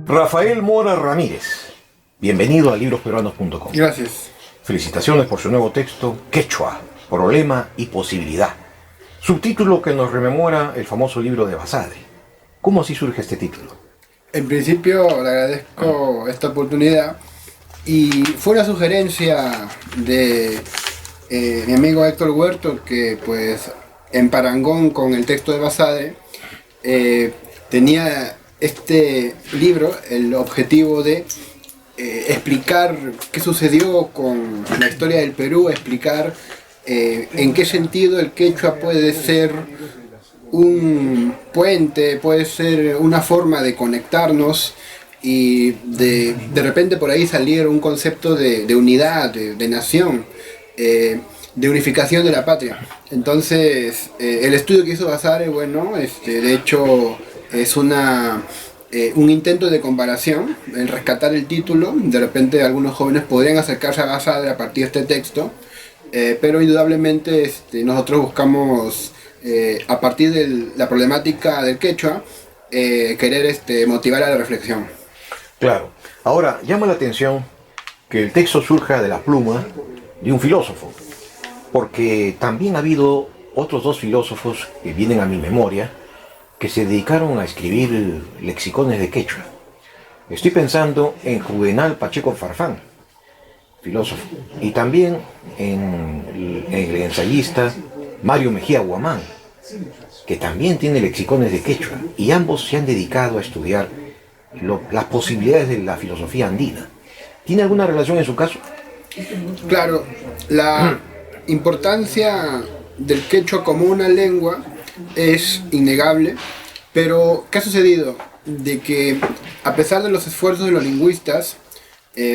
Rafael Mora Ramírez, bienvenido a librosperuanos.com. Gracias. Felicitaciones por su nuevo texto, Quechua, Problema y Posibilidad. Subtítulo que nos rememora el famoso libro de Basadre. ¿Cómo así surge este título? En principio le agradezco esta oportunidad y fue una sugerencia de mi amigo Héctor Huerto, que pues en parangón con el texto de Basadre tenía este libro el objetivo de explicar qué sucedió con la historia del Perú, explicar en qué sentido el quechua puede ser un puente, puede ser una forma de conectarnos, y de repente por ahí saliera un concepto de unidad, de nación, de unificación de la patria. Entonces el estudio que hizo Basadre, bueno, de hecho es un intento de comparación, el rescatar el título. De repente algunos jóvenes podrían acercarse a Basadre a partir de este texto, pero indudablemente nosotros buscamos, a partir de la problemática del quechua, querer motivar a la reflexión. Claro. Ahora, llama la atención que el texto surja de la pluma de un filósofo, porque también ha habido otros dos filósofos que vienen a mi memoria que se dedicaron a escribir lexicones de quechua. Estoy pensando en Juvenal Pacheco Farfán, filósofo, y también en el ensayista Mario Mejía Guamán, que también tiene lexicones de quechua, y ambos se han dedicado a estudiar las posibilidades de la filosofía andina. ¿Tiene alguna relación en su caso? Claro, la importancia del quechua como una lengua es innegable, pero ¿qué ha sucedido? De que a pesar de los esfuerzos de los lingüistas,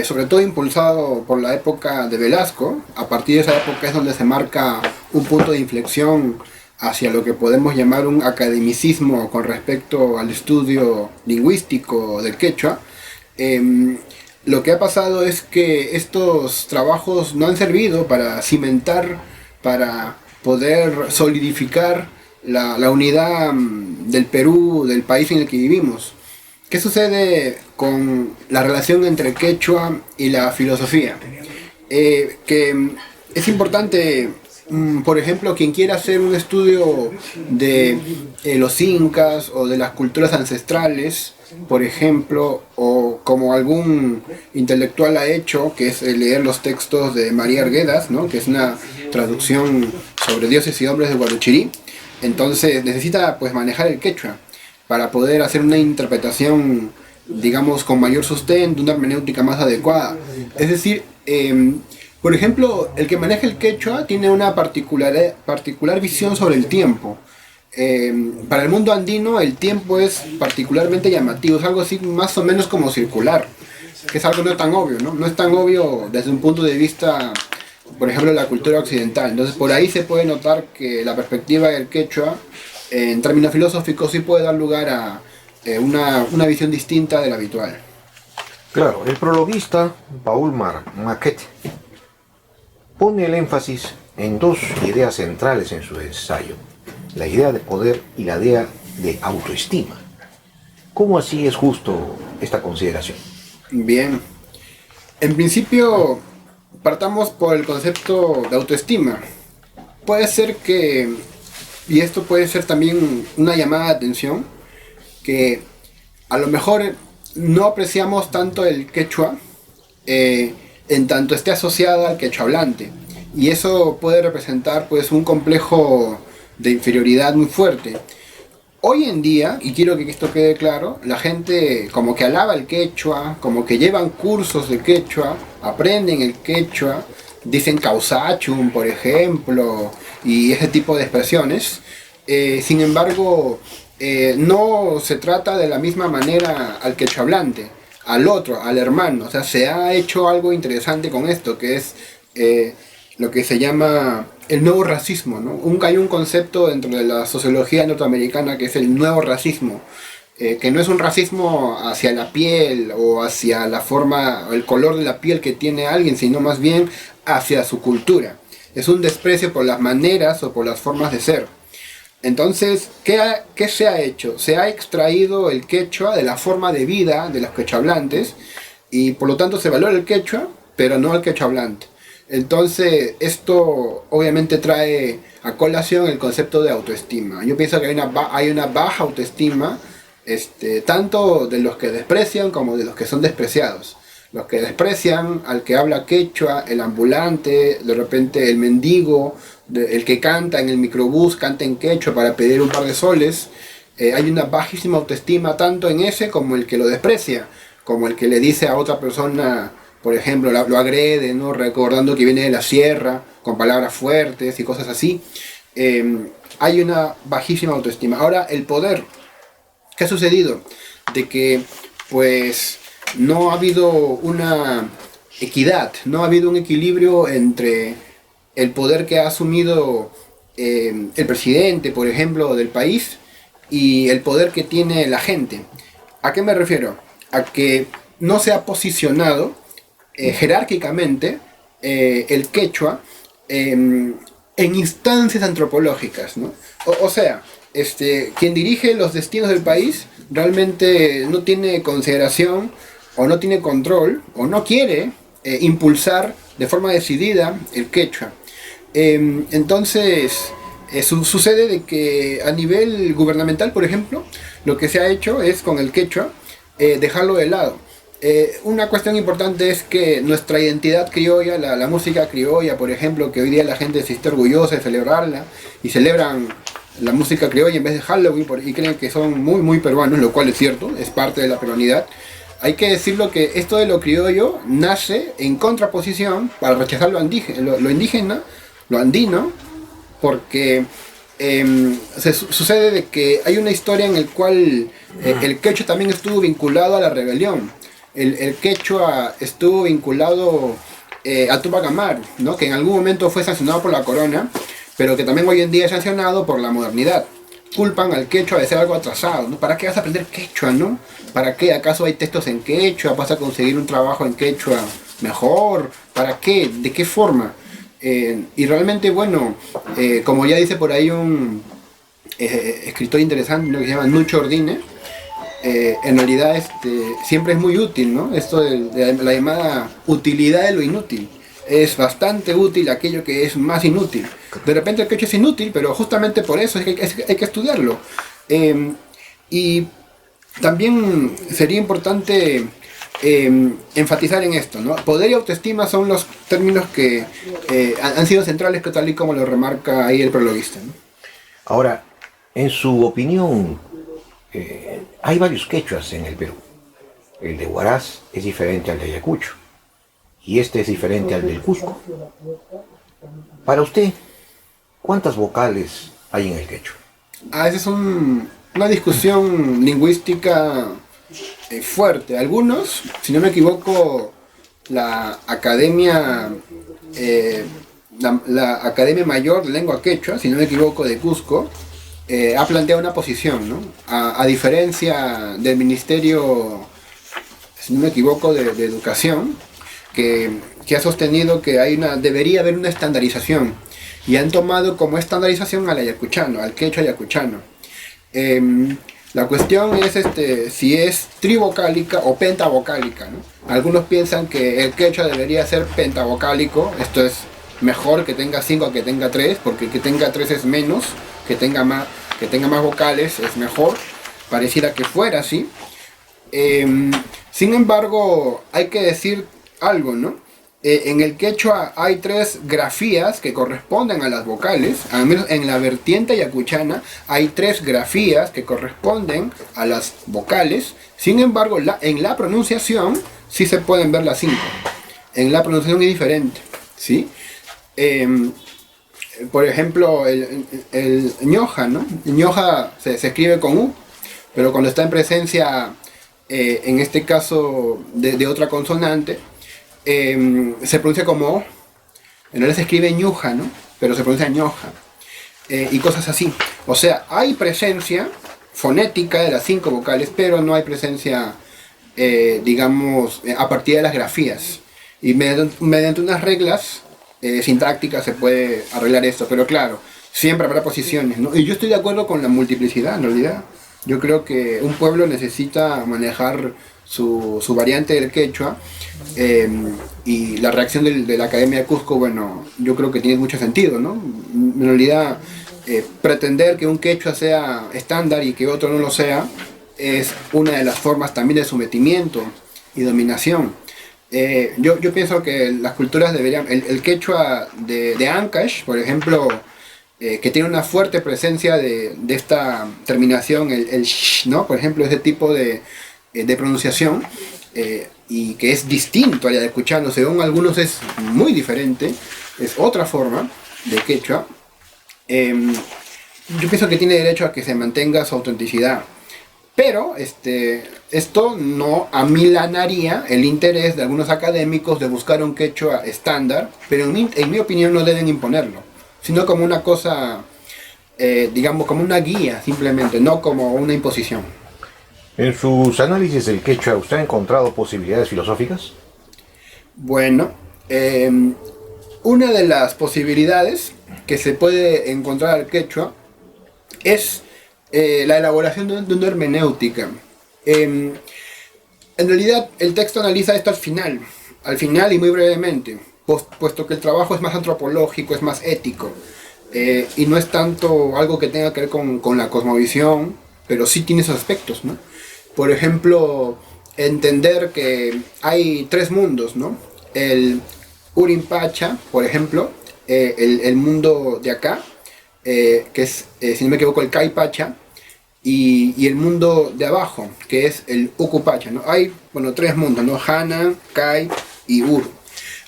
sobre todo impulsado por la época de Velasco, a partir de esa época es donde se marca un punto de inflexión hacia lo que podemos llamar un academicismo con respecto al estudio lingüístico del quechua. Lo que ha pasado es que estos trabajos no han servido para cimentar, para poder solidificar la unidad del Perú, del país en el que vivimos. ¿Qué sucede con la relación entre el quechua y la filosofía? Que es importante, por ejemplo, quien quiera hacer un estudio de los incas o de las culturas ancestrales, por ejemplo, o como algún intelectual ha hecho, que es leer los textos de María Arguedas, ¿no?, que es una traducción sobre dioses y hombres de Guarochirí. Entonces necesita pues manejar el quechua para poder hacer una interpretación, digamos, con mayor sustento, una hermenéutica más adecuada. Es decir, por ejemplo, el que maneja el quechua tiene una particular visión sobre el tiempo. Para el mundo andino el tiempo es particularmente llamativo, es algo así más o menos como circular, que es algo no tan obvio, ¿no? No es tan obvio desde un punto de vista, por ejemplo, de la cultura occidental. Entonces por ahí se puede notar que la perspectiva del quechua, en términos filosóficos, sí puede dar lugar a una visión distinta de la habitual. Claro, el prologuista Paul Marquette pone el énfasis en dos ideas centrales en su ensayo: la idea de poder y la idea de autoestima. ¿Cómo así es justo esta consideración? Bien, en principio partamos por el concepto de autoestima. Puede ser que, y esto puede ser también una llamada de atención, que a lo mejor no apreciamos tanto el quechua en tanto esté asociada al quechua hablante, y eso puede representar pues un complejo de inferioridad muy fuerte. Hoy en día, y quiero que esto quede claro, la gente como que alaba el quechua, como que llevan cursos de quechua, aprenden el quechua, dicen causachum, por ejemplo, y ese tipo de expresiones. Sin embargo, no se trata de la misma manera al quechua hablante, al otro, al hermano. O sea, se ha hecho algo interesante con esto, que es lo que se llama el nuevo racismo, ¿no? Hay un concepto dentro de la sociología norteamericana que es el nuevo racismo, que no es un racismo hacia la piel o hacia la forma o el color de la piel que tiene alguien, sino más bien hacia su cultura. Es un desprecio por las maneras o por las formas de ser. Entonces, ¿qué se ha hecho? Se ha extraído el quechua de la forma de vida de los quechohablantes y por lo tanto se valora el quechua, pero no el quechua hablante. Entonces, esto obviamente trae a colación el concepto de autoestima. Yo pienso que hay una baja autoestima, tanto de los que desprecian como de los que son despreciados. Los que desprecian al que habla quechua, el ambulante, de repente el mendigo, el que canta en el microbús, canta en quechua para pedir un par de soles. Hay una bajísima autoestima tanto en ese como el que lo desprecia, como el que le dice a otra persona, por ejemplo, lo agrede, ¿no? Recordando que viene de la sierra, con palabras fuertes y cosas así. Hay una bajísima autoestima. Ahora, el poder. ¿Qué ha sucedido? De que, pues, no ha habido una equidad, no ha habido un equilibrio entre el poder que ha asumido el presidente, por ejemplo, del país, y el poder que tiene la gente. ¿A qué me refiero? A que no se ha posicionado jerárquicamente el quechua en instancias antropológicas, ¿no? O sea, quien dirige los destinos del país realmente no tiene consideración o no tiene control o no quiere impulsar de forma decidida el quechua. Entonces sucede de que a nivel gubernamental, por ejemplo, lo que se ha hecho es con el quechua dejarlo de lado. Una cuestión importante es que nuestra identidad criolla, la música criolla, por ejemplo, que hoy día la gente se está orgullosa de celebrarla y celebran la música criolla en vez de Halloween y creen que son muy muy peruanos, lo cual es cierto, es parte de la peruanidad. Hay que decirlo que esto de lo criollo nace en contraposición para rechazar lo indígena, lo andino, porque sucede de que hay una historia en la cual el quechua también estuvo vinculado a la rebelión. El quechua estuvo vinculado a Tupac Amaru, ¿no? Que en algún momento fue sancionado por la corona, pero que también hoy en día es sancionado por la modernidad. Culpan al quechua de ser algo atrasado, ¿no? ¿Para qué vas a aprender quechua, no? ¿Para qué? ¿Acaso hay textos en quechua? ¿Vas a conseguir un trabajo en quechua mejor? ¿Para qué? ¿De qué forma? Y realmente, bueno, como ya dice por ahí un escritor interesante, ¿no? Que se llama Nucho Ordine, en realidad siempre es muy útil, ¿no? Esto de la llamada utilidad de lo inútil. Es bastante útil aquello que es más inútil. De repente el quechua es inútil, pero justamente por eso hay que estudiarlo. Y también sería importante enfatizar en esto, ¿no? Poder y autoestima son los términos que han sido centrales, que tal y como lo remarca ahí el prologuista, ¿no? Ahora, en su opinión, hay varios quechuas en el Perú. El de Huaraz es diferente al de Ayacucho y este es diferente al del Cusco. Para usted, ¿cuántas vocales hay en el quechua? Esa es una discusión lingüística fuerte. Algunos, si no me equivoco, la Academia la Academia Mayor de Lengua Quechua, si no me equivoco, de Cusco, ha planteado una posición, ¿no? A diferencia del Ministerio, si no me equivoco, de Educación, que ha sostenido que debería haber una estandarización, y han tomado como estandarización al ayacuchano, al quechua ayacuchano. La cuestión es si es trivocálica o pentavocálica, ¿no? Algunos piensan que el quechua debería ser pentavocálico, esto es mejor que tenga 5 que tenga 3, porque que tenga 3 es menos, que tenga más vocales es mejor, pareciera que fuera así. Sin embargo, hay que decir algo, ¿no? En el quechua hay 3 grafías que corresponden a las vocales, al menos en la vertiente ayacuchana hay 3 grafías que corresponden a las vocales. Sin embargo, en la pronunciación sí se pueden ver las 5. En la pronunciación es diferente, ¿sí? Por ejemplo, el ñoja, ¿no? Ñoja se escribe con U, pero cuando está en presencia, en este caso, de otra consonante, se pronuncia como O. En realidad se escribe ñuja, ¿no? Pero se pronuncia ñoja. Y cosas así. O sea, hay presencia fonética de las 5 vocales, pero no hay presencia, digamos, a partir de las grafías. Y mediante unas reglas sintácticas se puede arreglar esto. Pero claro, siempre habrá posiciones, ¿no? Y yo estoy de acuerdo con la multiplicidad, en realidad. Yo creo que un pueblo necesita manejar su variante del quechua, eh, y la reacción de la Academia de Cusco, bueno, yo creo que tiene mucho sentido, ¿no? En realidad, pretender que un quechua sea estándar y que otro no lo sea es una de las formas también de sometimiento y dominación. Yo pienso que las culturas deberían, el quechua de Ancash, por ejemplo, que tiene una fuerte presencia de esta terminación, el sh, ¿no? Por ejemplo, ese tipo de pronunciación, y que es distinto allá de escuchando, según algunos es muy diferente, es otra forma de quechua. Yo pienso que tiene derecho a que se mantenga su autenticidad. Pero esto no amilanaría el interés de algunos académicos de buscar un quechua estándar, pero en mi opinión no deben imponerlo, sino como una cosa, digamos, como una guía simplemente, no como una imposición. En sus análisis del quechua, ¿usted ha encontrado posibilidades filosóficas? Bueno, una de las posibilidades que se puede encontrar al quechua es la elaboración de una hermenéutica. En realidad, el texto analiza esto al final y muy brevemente, puesto que el trabajo es más antropológico, es más ético, y no es tanto algo que tenga que ver con la cosmovisión, pero sí tiene esos aspectos, ¿no? Por ejemplo, entender que hay tres mundos, ¿no? El Urim-Pacha, por ejemplo, el mundo de acá, que es, si no me equivoco, el Kai-Pacha, y el mundo de abajo, que es el Uku-Pacha, ¿no? Hay, bueno, tres mundos, ¿no? Hana, Kai y Ur.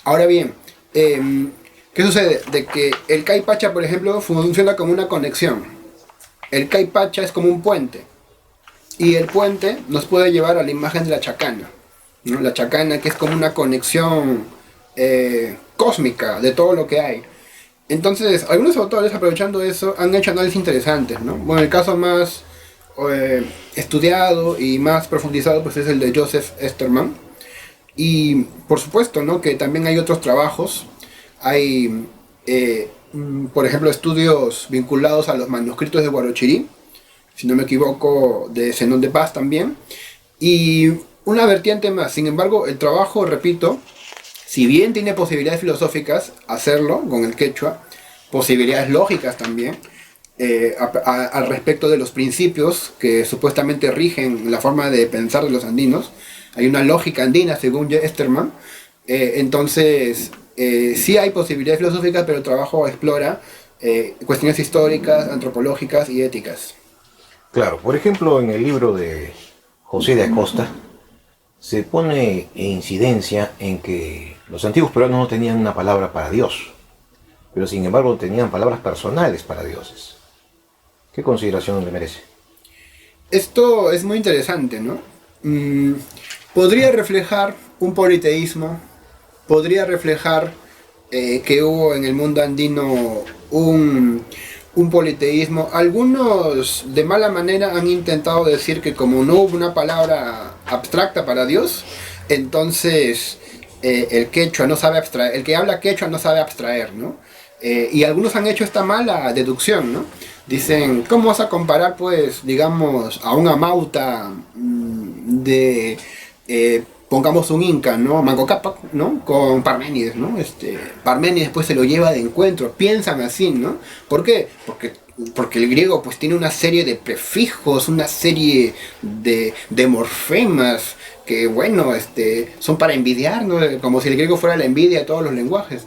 Ahora bien, ¿qué sucede? De que el Kai-Pacha, por ejemplo, funciona como una conexión. El Kai-Pacha es como un puente. Y el puente nos puede llevar a la imagen de la chacana, ¿no? La chacana, que es como una conexión cósmica de todo lo que hay. Entonces, algunos autores, aprovechando eso, han hecho análisis interesantes, ¿no? Bueno, el caso más estudiado y más profundizado pues es el de Joseph Esterman. Y por supuesto, ¿no?, que también hay otros trabajos. Hay, por ejemplo, estudios vinculados a los manuscritos de Huarochirí, si no me equivoco, de Zenón de Paz también. Y una vertiente más. Sin embargo, el trabajo, repito, si bien tiene posibilidades filosóficas, hacerlo con el quechua, posibilidades lógicas también, al respecto de los principios que supuestamente rigen la forma de pensar de los andinos. Hay una lógica andina, según Esterman. Entonces, sí hay posibilidades filosóficas, pero el trabajo explora cuestiones históricas, antropológicas y éticas. Claro, por ejemplo, en el libro de José de Acosta se pone en incidencia en que los antiguos peruanos no tenían una palabra para Dios, pero sin embargo tenían palabras personales para dioses. ¿Qué consideración le merece? Esto es muy interesante, ¿no? Podría reflejar un politeísmo, podría reflejar que hubo en el mundo andino un politeísmo. Algunos de mala manera han intentado decir que como no hubo una palabra abstracta para Dios, entonces el quechua no sabe abstraer, el que habla quechua no sabe abstraer, ¿no? Y algunos han hecho esta mala deducción, ¿no? Dicen, ¿cómo vas a comparar, pues, digamos, a un amauta de, pongamos un inca, ¿no? Manco Cápac, ¿no? Con Parménides, ¿no? Parménides después se lo lleva de encuentro, piensan así, ¿no? ¿Por qué? Porque el griego pues tiene una serie de prefijos, una serie de morfemas que, bueno, son para envidiar, ¿no? Como si el griego fuera la envidia de todos los lenguajes,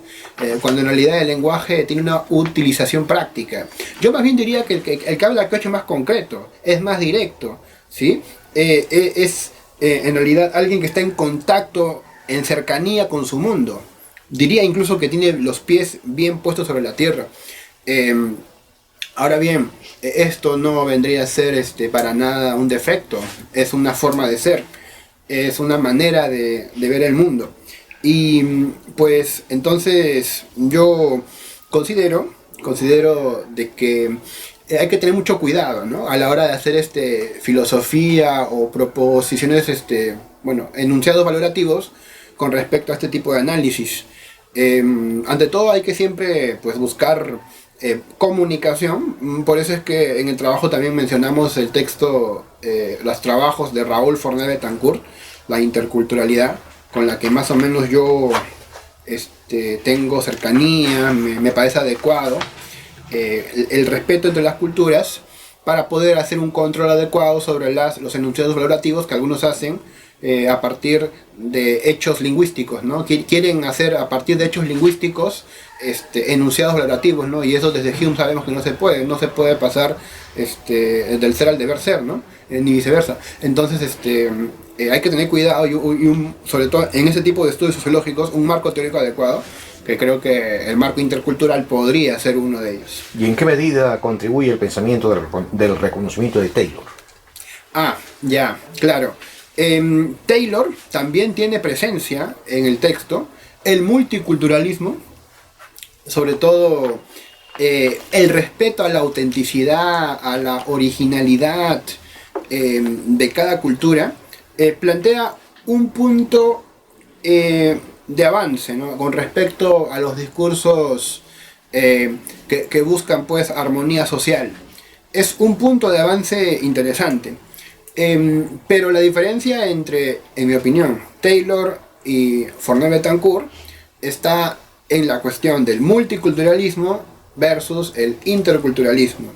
cuando en realidad el lenguaje tiene una utilización práctica. Yo más bien diría que el que habla quechua es más concreto, es más directo, ¿sí? Es en realidad alguien que está en contacto, en cercanía con su mundo. Diría incluso que tiene los pies bien puestos sobre la tierra. Ahora bien, esto no vendría a ser para nada un defecto, es una forma de ser, es una manera de ver el mundo. Y pues entonces yo considero de que hay que tener mucho cuidado, ¿no?, a la hora de hacer filosofía o proposiciones, bueno, enunciados valorativos con respecto a este tipo de análisis. Ante todo hay que siempre pues buscar comunicación. Por eso es que en el trabajo también mencionamos el texto, los trabajos de Raúl Forné Betancourt, la interculturalidad, con la que más o menos yo tengo cercanía, me parece adecuado, el respeto entre las culturas, para poder hacer un control adecuado sobre los enunciados valorativos que algunos hacen a partir de hechos lingüísticos, ¿no? Quieren hacer a partir de hechos lingüísticos enunciados valorativos, ¿no? Y eso desde Hume sabemos que no se puede pasar del ser al deber ser, ¿no? Ni viceversa. Entonces hay que tener cuidado y sobre todo en ese tipo de estudios sociológicos, un marco teórico adecuado, que creo que el marco intercultural podría ser uno de ellos. ¿Y en qué medida contribuye el pensamiento del reconocimiento de Taylor? Ah, ya, claro. Taylor también tiene presencia en el texto el multiculturalismo, sobre todo el respeto a la autenticidad, a la originalidad de cada cultura, plantea un punto de avance, ¿no? Con respecto a los discursos que buscan pues armonía social. Es un punto de avance interesante. Pero la diferencia entre, en mi opinión, Taylor y Forné Betancourt está en la cuestión del multiculturalismo versus el interculturalismo.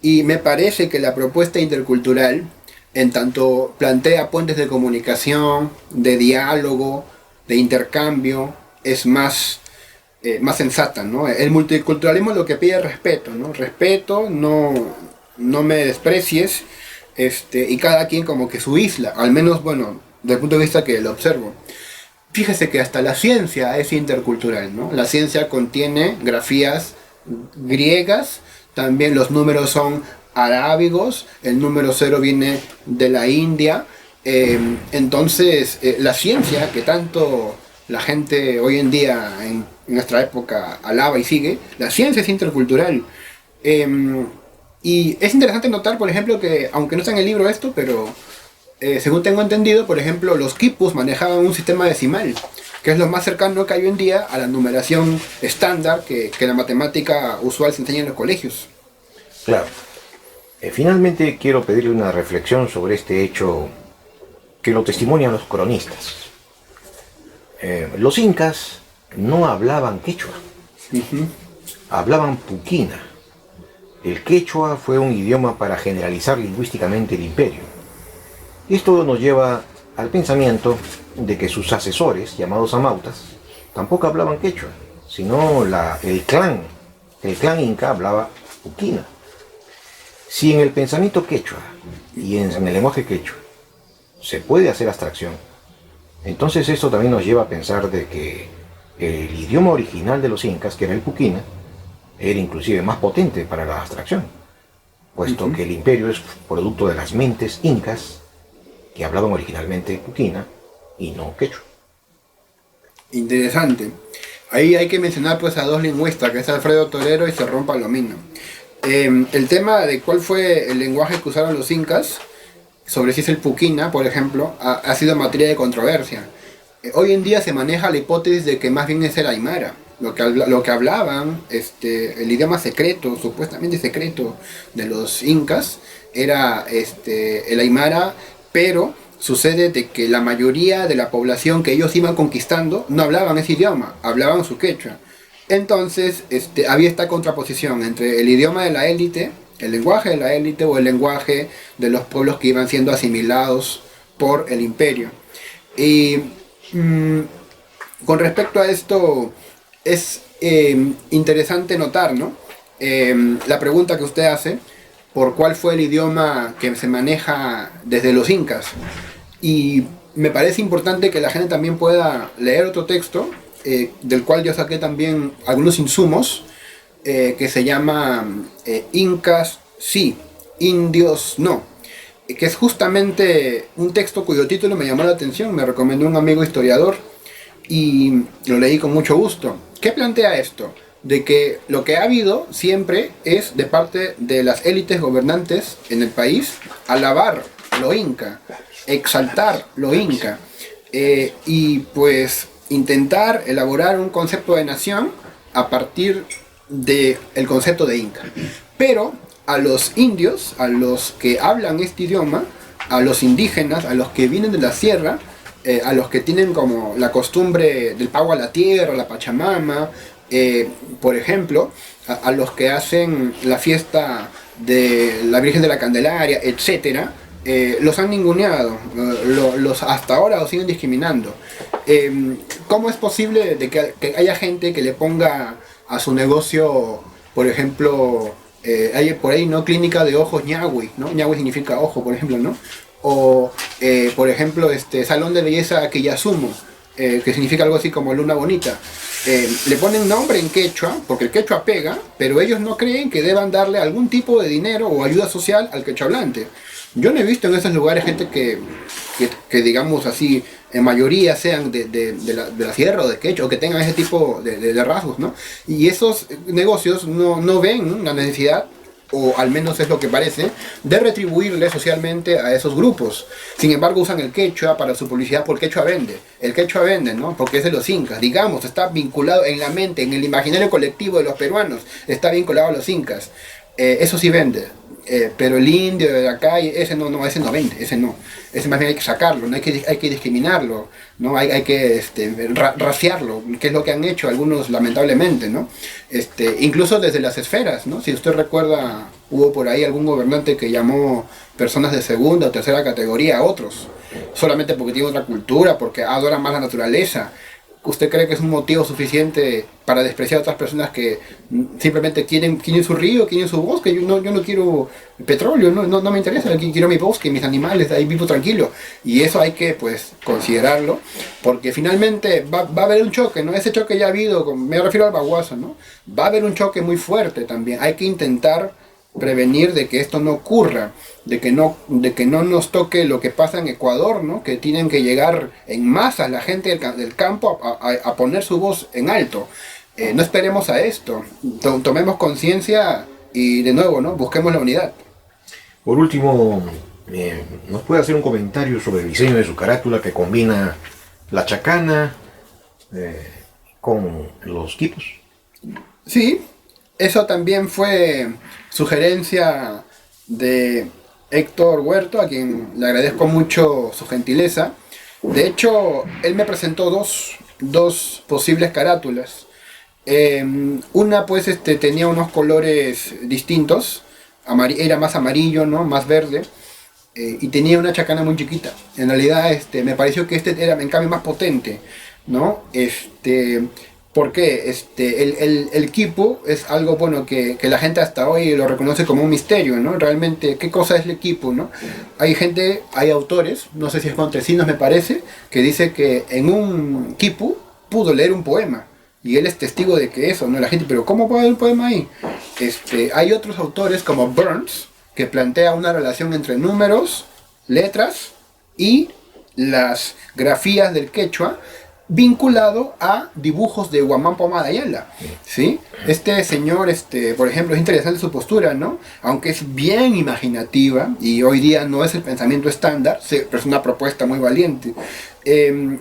Y me parece que la propuesta intercultural, en tanto plantea puentes de comunicación, de diálogo, de intercambio, es más sensata, ¿no? El multiculturalismo lo que pide es respeto, ¿no? Respeto, no me desprecies, y cada quien como que su isla, al menos, bueno, desde el punto de vista que lo observo. Fíjese que hasta la ciencia es intercultural, ¿no? La ciencia contiene grafías griegas, también los números son arábigos, el número 0 viene de la India, entonces la ciencia que tanto la gente hoy en día, en nuestra época, alaba y sigue, la ciencia es intercultural. Y es interesante notar, por ejemplo, que aunque no está en el libro esto, pero según tengo entendido, por ejemplo, los quipus manejaban un sistema decimal, que es lo más cercano que hay hoy en día a la numeración estándar que la matemática usual se enseña en los colegios. Claro. Finalmente quiero pedirle una reflexión sobre este hecho que lo testimonian los cronistas. Los incas no hablaban quechua, hablaban puquina. El quechua fue un idioma para generalizar lingüísticamente el imperio. Esto nos lleva al pensamiento de que sus asesores, llamados amautas, tampoco hablaban quechua, sino el clan inca hablaba puquina. Si en el pensamiento quechua y en el lenguaje quechua se puede hacer abstracción, entonces esto también nos lleva a pensar de que el idioma original de los incas, que era el puquina, era inclusive más potente para la abstracción, puesto que el imperio es producto de las mentes incas que hablaban originalmente puquina y no quechua. Interesante. Ahí hay que mencionar pues a dos lingüistas, que es Alfredo Torero y Cerrón Palomino. El tema de cuál fue el lenguaje que usaron los incas, sobre si es el puquina, por ejemplo, ha sido materia de controversia. Hoy en día se maneja la hipótesis de que más bien es el aymara. Lo que hablaban, el idioma secreto, supuestamente secreto, de los incas, era el aymara, pero sucede de que la mayoría de la población que ellos iban conquistando no hablaban ese idioma, hablaban su quechua. Entonces había esta contraposición entre el idioma de la élite, el lenguaje de la élite o el lenguaje de los pueblos que iban siendo asimilados por el imperio. Y con respecto a esto, es interesante notar, ¿no? La pregunta que usted hace, por cuál fue el idioma que se maneja desde los incas. Y me parece importante que la gente también pueda leer otro texto, del cual yo saqué también algunos insumos, que se llama Incas sí, Indios no, que es justamente un texto cuyo título me llamó la atención, me recomendó un amigo historiador y lo leí con mucho gusto. ¿Qué plantea esto? De que lo que ha habido siempre es de parte de las élites gobernantes en el país alabar lo inca, exaltar lo inca, y pues intentar elaborar un concepto de nación a partir del concepto de Inca. Pero a los indios, a los que hablan este idioma, a los indígenas, a los que vienen de la sierra, a los que tienen como la costumbre del pago a la tierra, la Pachamama, por ejemplo, a los que hacen la fiesta de la Virgen de la Candelaria, etcétera, los han ninguneado, los hasta ahora los siguen discriminando. ¿Cómo es posible de que haya gente que le ponga a su negocio, por ejemplo, hay por ahí, ¿no?, clínica de ojos ñahui, ¿no? Ñahui significa ojo, por ejemplo, ¿no? O, por ejemplo, salón de belleza Kiyasumo, que significa algo así como luna bonita. Le ponen nombre en quechua, porque el quechua pega, pero ellos no creen que deban darle algún tipo de dinero o ayuda social al quechua hablante. Yo no he visto en esos lugares gente que digamos así, en mayoría sean de la sierra o de quechua, o que tengan ese tipo de rasgos, ¿no? Y esos negocios no ven la necesidad, o al menos es lo que parece, de retribuirle socialmente a esos grupos. Sin embargo, usan el quechua para su publicidad, porque el quechua vende. El quechua vende, ¿no? Porque es de los incas. Digamos, está vinculado en la mente, en el imaginario colectivo de los peruanos, está vinculado a los incas. Eso sí vende. Pero el indio de acá, ese no vende, ese no. Ese más bien hay que sacarlo, ¿no? Hay que discriminarlo, ¿no? Hay que raciarlo, que es lo que han hecho algunos lamentablemente, ¿no? Incluso desde las esferas, ¿no? Si usted recuerda, hubo por ahí algún gobernante que llamó personas de segunda o tercera categoría a otros, solamente porque tienen otra cultura, porque adoran más la naturaleza. ¿Usted cree que es un motivo suficiente para despreciar a otras personas que simplemente quieren su río, quieren su bosque? Yo no quiero petróleo, no me interesa, quiero mi bosque, mis animales, ahí vivo tranquilo. Y eso hay que, pues, considerarlo, porque finalmente va a haber un choque, ¿no? Ese choque ya ha habido, me refiero al baguazo, ¿no? Va a haber un choque muy fuerte también. Hay que intentar prevenir de que esto no ocurra, de que no nos toque lo que pasa en Ecuador, ¿no? Que tienen que llegar en masa la gente del campo a poner su voz en alto. No esperemos a esto, tomemos conciencia y de nuevo, ¿no?, busquemos la unidad. Por último, ¿nos puede hacer un comentario sobre el diseño de su carátula que combina la chacana con los quipus? Sí, eso también fue sugerencia de Héctor Huerto, a quien le agradezco mucho su gentileza. De hecho, él me presentó dos posibles carátulas. Una, pues, tenía unos colores distintos, era más amarillo, ¿no?, más verde, y tenía una chacana muy chiquita. En realidad, me pareció que era en cambio más potente, ¿no? ¿Por qué? El quipu es algo, bueno, que la gente hasta hoy lo reconoce como un misterio, ¿no? Realmente, ¿qué cosa es el quipu, no? Hay autores, no sé si es Montesinos, me parece, que dice que en un quipu pudo leer un poema. Y él es testigo de que eso, ¿no? La gente, pero ¿cómo puede haber un poema ahí? Hay otros autores como Burns, que plantea una relación entre números, letras y las grafías del quechua, vinculado a dibujos de Guamán Pomada Ayala, ¿sí? Este señor, por ejemplo, es interesante su postura, ¿no? Aunque es bien imaginativa y hoy día no es el pensamiento estándar, pero es una propuesta muy valiente.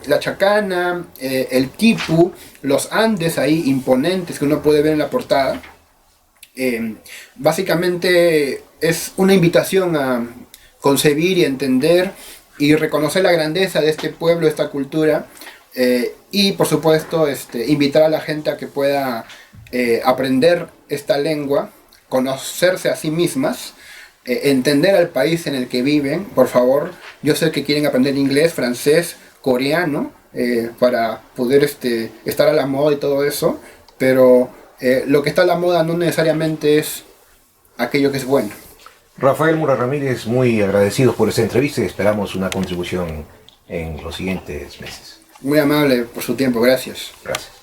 La chacana, el quipu, los Andes ahí imponentes que uno puede ver en la portada, básicamente es una invitación a concebir y entender y reconocer la grandeza de este pueblo, esta cultura. Y por supuesto invitar a la gente a que pueda aprender esta lengua, conocerse a sí mismas, entender al país en el que viven. Por favor, yo sé que quieren aprender inglés, francés, coreano, para poder estar a la moda y todo eso, pero lo que está a la moda no necesariamente es aquello que es bueno. Rafael Mura Ramírez, muy agradecidos por esta entrevista y esperamos una contribución en los siguientes meses. Muy amable por su tiempo, gracias. Gracias.